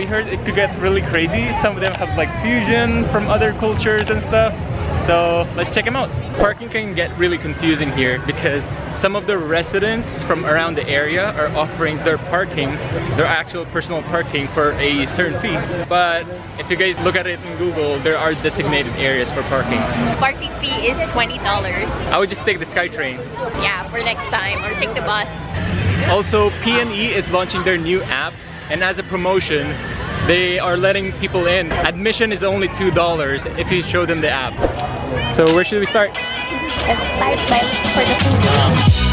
we heard it could get really crazy. Some of them have like fusion from other cultures and stuff. So let's check them out. Parking can get really confusing here because some of the residents from around the area are offering their parking, their actual personal parking, for a certain fee. But if you guys look at it in Google, there are designated areas for parking. Parking fee is $20. I would just take the SkyTrain. Yeah, for next time, or take the bus. Also, PNE is launching their new app, and as a promotion, they are letting people in. Admission is only $2 if you show them the app. So where should we start? Let's start by looking for the food.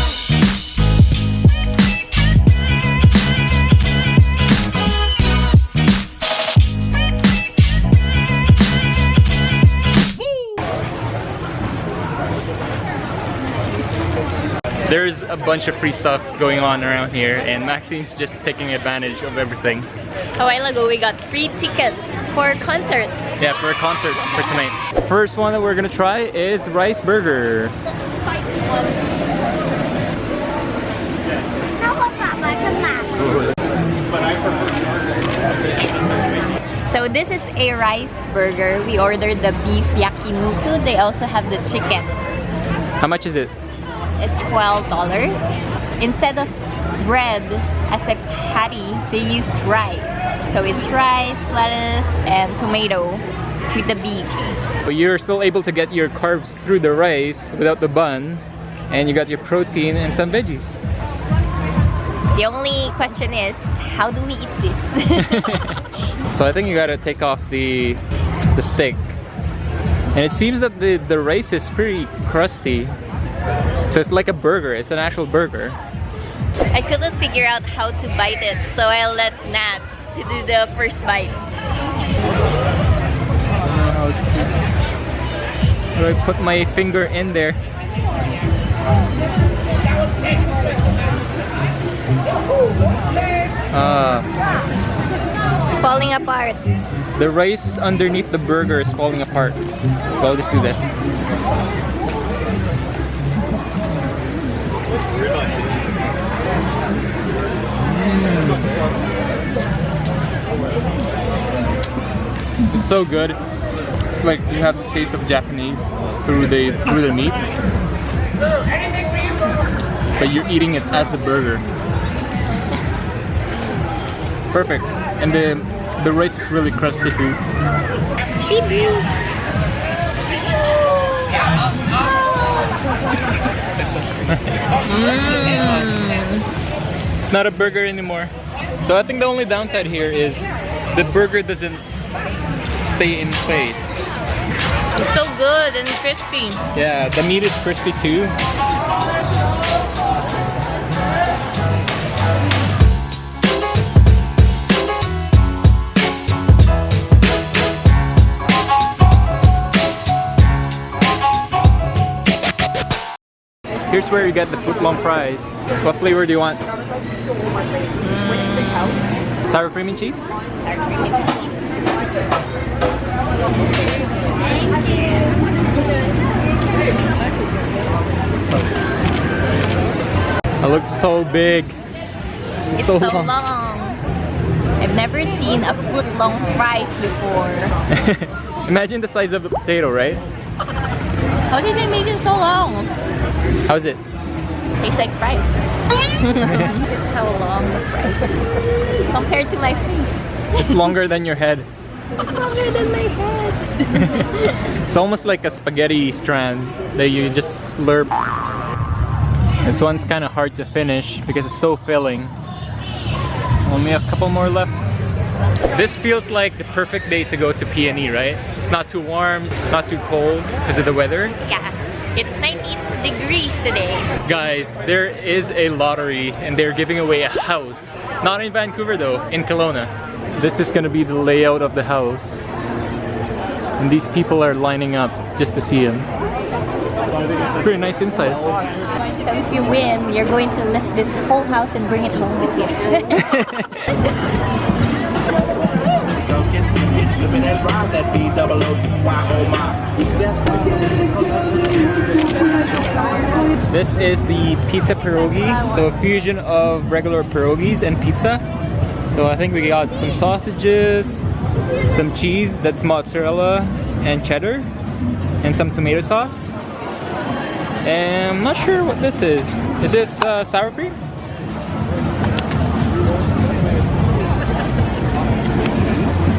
There's a bunch of free stuff going on around here, and Maxine's just taking advantage of everything. A while ago, we got free tickets for a concert. Yeah, for a concert for tonight. First one that we're gonna try is rice burger. So this is a rice burger. We ordered the beef yakiniku. They also have the chicken. How much is it? It's $12. Instead of bread as a patty, they use rice. So it's rice, lettuce, and tomato with the beef. But you're still able to get your carbs through the rice without the bun, and you got your protein and some veggies. The only question is, how do we eat this? So I think you gotta take off the stick. And it seems that the rice is pretty crusty. So it's like a burger, it's an actual burger. I couldn't figure out how to bite it, so I'll let Nat to do the first bite. How do I put my finger in there? It's falling apart. The rice underneath the burger is falling apart. So I'll just do this. It's so good. It's like you have the taste of Japanese through the meat, but you're eating it as a burger. It's perfect, and the rice is really crusty too. It's not a burger anymore. So I think the only downside here is the burger doesn't stay in place. It's so good and crispy. Yeah, the meat is crispy too. Here's where you get the Footlong Fries. What flavor do you want? Sour cream and cheese? Sour cream and cheese. Thank you. It looks so big. It's so long. I've never seen a Footlong Fries before. Imagine the size of the potato, right? How did they make it so long? How's it? Tastes like fries. This is how long the fries is compared to my face. It's longer than your head. It's longer than my head. It's almost like a spaghetti strand that you just slurp. This one's kind of hard to finish because it's so filling. Only a couple more left. This feels like the perfect day to go to PNE, right? It's not too warm, not too cold because of the weather. Yeah, it's 19 degrees today. Guys, there is a lottery and they're giving away a house. Not in Vancouver though, in Kelowna. This is gonna be the layout of the house. And these people are lining up just to see him. It's pretty nice inside. So if you win, you're going to lift this whole house and bring it home with you. This is the Pizza Perogi, so a fusion of regular pierogies and pizza. So I think we got some sausages, some cheese, that's mozzarella and cheddar, and some tomato sauce. And I'm not sure what this is. Is this sour cream?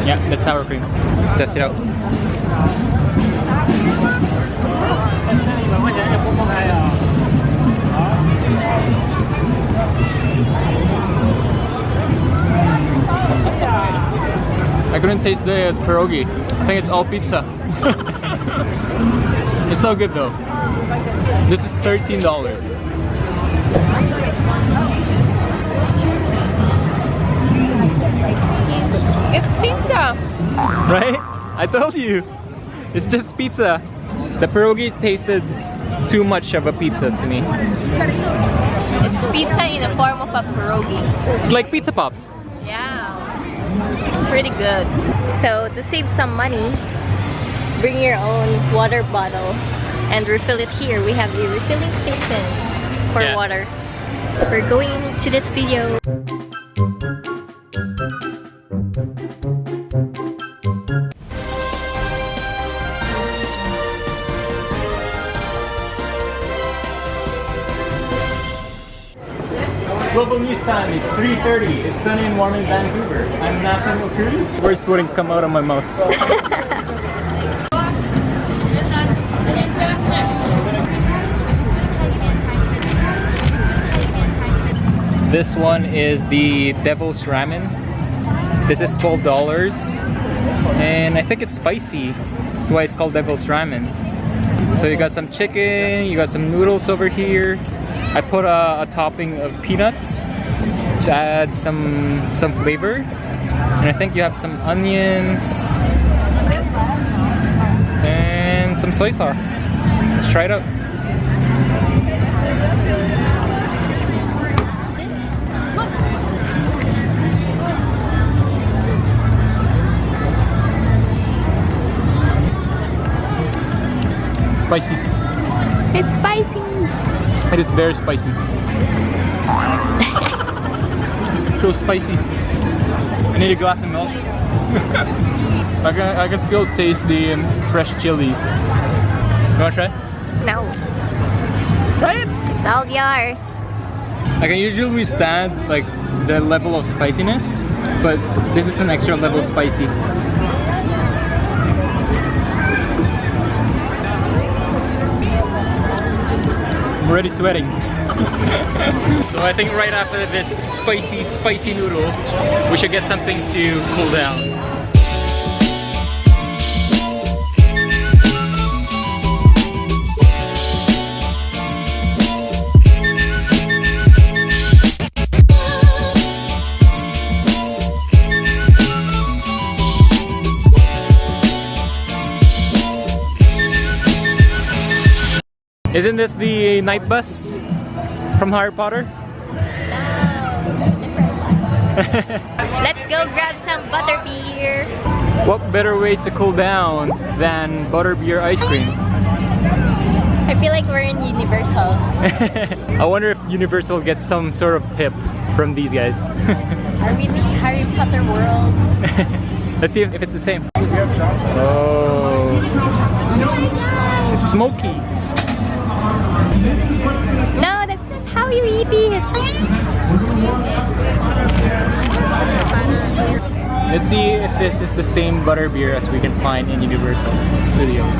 Yeah, that's sour cream. Let's test it out. I couldn't taste the pierogi. I think it's all pizza. It's so good though. This is $13. It's pizza! Right? I told you! It's just pizza. The pierogi tasted too much of a pizza to me. It's pizza in the form of a pierogi. It's like pizza pops. Yeah. It's really good. So to save some money, bring your own water bottle and refill it here. We have the refilling station for water. We're going to the studio. Global news time is 3:30. It's sunny and warm in Vancouver. I'm Nathaniel Cruz. Words wouldn't come out of my mouth. This one is the Devil's Ramen. This is $12 and I think it's spicy. That's why it's called Devil's Ramen. So you got some chicken, you got some noodles over here. I put a topping of peanuts to add some flavor. And I think you have some onions and some soy sauce. Let's try it out. Spicy. It's spicy. It is very spicy. It's so spicy. I need a glass of milk. I can still taste the fresh chilies. You wanna try? No. Try it. It's all yours. I can usually withstand like the level of spiciness, but this is an extra level of spicy. I'm already sweating. So I think right after this spicy noodles, we should get something to cool down. Isn't this the night bus from Harry Potter? Let's go grab some butterbeer. What better way to cool down than butterbeer ice cream? I feel like we're in Universal. I wonder if Universal gets some sort of tip from these guys. Are we in the Harry Potter world? Let's see if it's the same. Oh, it's smoky. No, that's not how you eat it. Let's see if this is the same butterbeer as we can find in Universal Studios.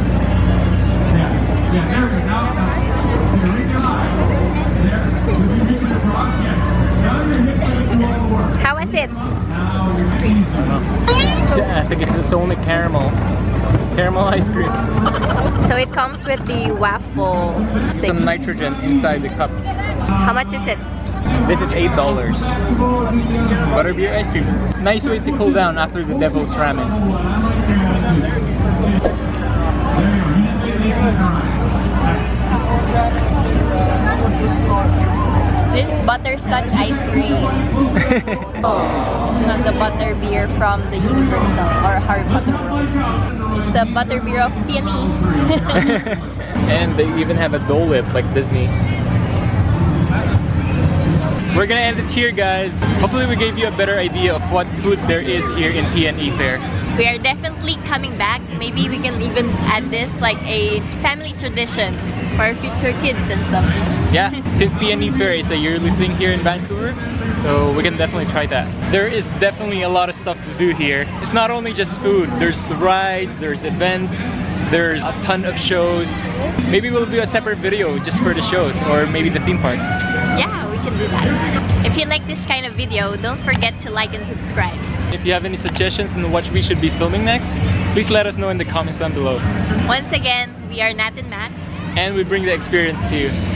How is it? I think it's only caramel ice cream. So it comes with the waffle sticks. Some nitrogen inside the cup. How much is it? This is $8. Butterbeer ice cream. Nice way to cool down after the Devil's Ramen. This is butterscotch ice cream. It's not the butterbeer from the Universal or Harry Potter world. It's the butterbeer of PNE. And they even have a Dole Whip like Disney. we're gonna end it here, guys. Hopefully we gave you a better idea of what food there is here in PNE Fair. We are definitely coming back. Maybe we can even add this like a family tradition for our future kids and stuff. Yeah, since PNE Fair is a yearly thing here in Vancouver, so we can definitely try that. There is definitely a lot of stuff to do here. It's not only just food. There's the rides, there's events, there's a ton of shows. Maybe we'll do a separate video just for the shows, or maybe the theme park. Yeah, we can do that. If you like this kind of video, don't forget to like and subscribe. If you have any suggestions on what we should be filming next, please let us know in the comments down below. Once again, we are Nat and Max. And we bring the experience to you.